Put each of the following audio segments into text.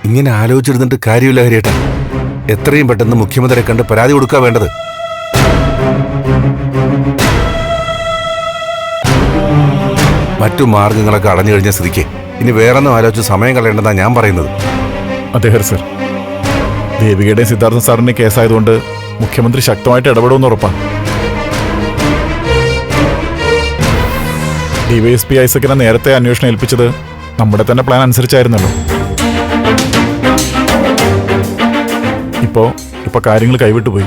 ഇങ്ങനെ ആലോചിച്ചിരുന്നിട്ട് കാര്യമില്ല ഹരിയേട്ടാ. എത്രയും പെട്ടെന്ന് മുഖ്യമന്ത്രിയെ കണ്ട് പരാതി കൊടുക്കുക വേണ്ടത്. മറ്റു മാർഗങ്ങളൊക്കെ അടഞ്ഞു കഴിഞ്ഞ സ്ഥിതിക്ക് ഇനി വേറൊന്നും ആലോചിച്ച് സമയം കളയേണ്ടതാ ഞാൻ പറയുന്നത്. അതെ ഹരി സർ, ദേവികയുടെയും സിദ്ധാർത്ഥ സാറിന്റെ കേസായതുകൊണ്ട് മുഖ്യമന്ത്രി ശക്തമായിട്ട് ഇടപെടുമെന്ന് ഉറപ്പാണ്. ഡിവൈഎസ്പി ഐസക്കിനെ നേരത്തെ അന്വേഷണം ഏൽപ്പിച്ചത് നമ്മുടെ തന്നെ പ്ലാൻ അനുസരിച്ചായിരുന്നല്ലോ. ഇപ്പോ കാര്യങ്ങൾ കൈവിട്ടു പോയി.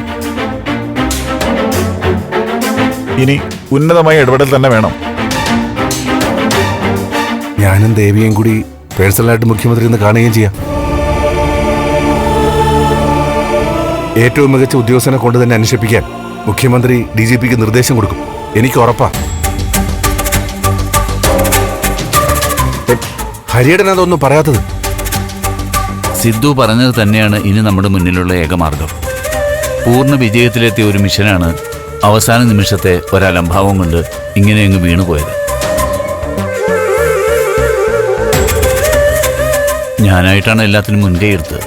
ഇനി ഉന്നതമായ ഇടപെടൽ തന്നെ വേണം. ഞാനും ദേവിയും കൂടി പേഴ്സണലായിട്ട് മുഖ്യമന്ത്രി ഒന്ന് കാണുകയും ചെയ്യാം. ഏറ്റവും മികച്ച ഉദ്യോഗസ്ഥനെ കൊണ്ട് തന്നെ അന്വേഷിപ്പിക്കാൻ മുഖ്യമന്ത്രി DGPക്ക് നിർദ്ദേശം കൊടുക്കും. എനിക്ക് ഉറപ്പാ. ഹരിയേട്ടൻ അതൊന്നും പറയാത്തത്? സിദ്ധു പറഞ്ഞത് തന്നെയാണ് ഇനി നമ്മുടെ മുന്നിലുള്ള ഏകമാർഗം. പൂർണ്ണ വിജയത്തിലെത്തിയ ഒരു മിഷനാണ് അവസാന നിമിഷത്തെ ഒരലംഭാവം കൊണ്ട് ഇങ്ങനെ അങ്ങ് വീണുപോയത്. ഞാനായിട്ടാണ് എല്ലാത്തിനും മുൻകൈ എടുത്തത്.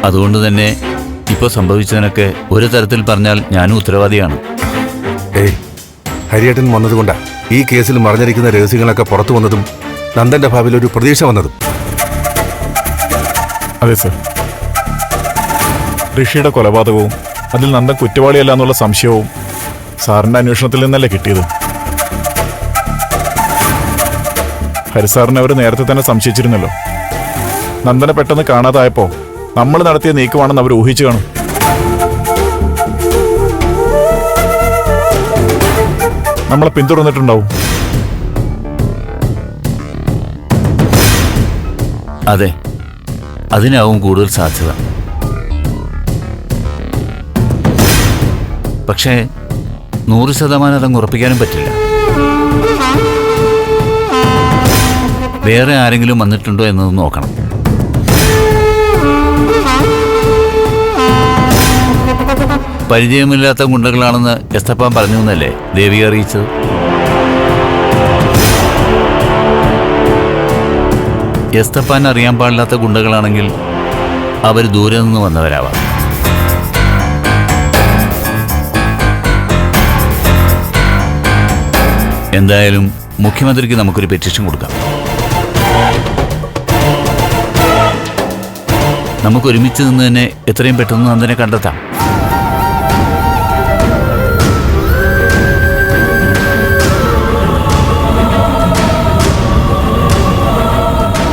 അതുകൊണ്ട് തന്നെ ഇപ്പോൾ സംഭവിച്ചതിനൊക്കെ ഒരു തരത്തിൽ പറഞ്ഞാൽ ഞാനും ഉത്തരവാദിയാണ്. ഹരിയേട്ടൻ വന്നതുകൊണ്ടാ ഈ കേസിൽ മറഞ്ഞിരിക്കുന്ന രഹസ്യങ്ങളൊക്കെ പുറത്തു വന്നതും നന്ദന്റെ ഭാവിയിൽ ഒരു പ്രതീക്ഷ വന്നതും. അതെ സർ, ഋഷിയുടെ കൊലപാതകവും അതിൽ നന്ദൻ കുറ്റവാളിയല്ല എന്നുള്ള സംശയവും സാറിന്റെ അന്വേഷണത്തിൽ നിന്നല്ലേ കിട്ടിയത്. ഹരിസാറിനെ അവർ നേരത്തെ തന്നെ സംശയിച്ചിരുന്നല്ലോ. നന്ദനെ പെട്ടെന്ന് കാണാതായപ്പോ നമ്മൾ നടത്തിയ നീക്കമാണെന്ന് അവർ ഊഹിച്ചു കാണും. നമ്മളെ പിന്തുടർന്നിട്ടുണ്ടാവും. അതെ, അതിനാവും കൂടുതൽ സാധ്യത. പക്ഷേ 100% അതങ്ങ് ഉറപ്പിക്കാനും പറ്റില്ല. വേറെ ആരെങ്കിലും വന്നിട്ടുണ്ടോ എന്നത് നോക്കണം. പരിചയമില്ലാത്ത ഗുണ്ടകളാണെന്ന് എസ്തപ്പാൻ പറഞ്ഞു എന്നല്ലേ ദേവി അറിയിച്ചത്? എസ്തപ്പാൻ അറിയാൻ പാടില്ലാത്ത ഗുണ്ടകളാണെങ്കിൽ അവർ ദൂരെ നിന്ന് വന്നവരാവാം. എന്തായാലും മുഖ്യമന്ത്രിക്ക് നമുക്കൊരു പെറ്റീഷൻ കൊടുക്കാം. നമുക്ക് ഒരുമിച്ച് നിന്ന് തന്നെ എത്രയും പെട്ടെന്ന് നന്ദനെ കണ്ടെത്താം.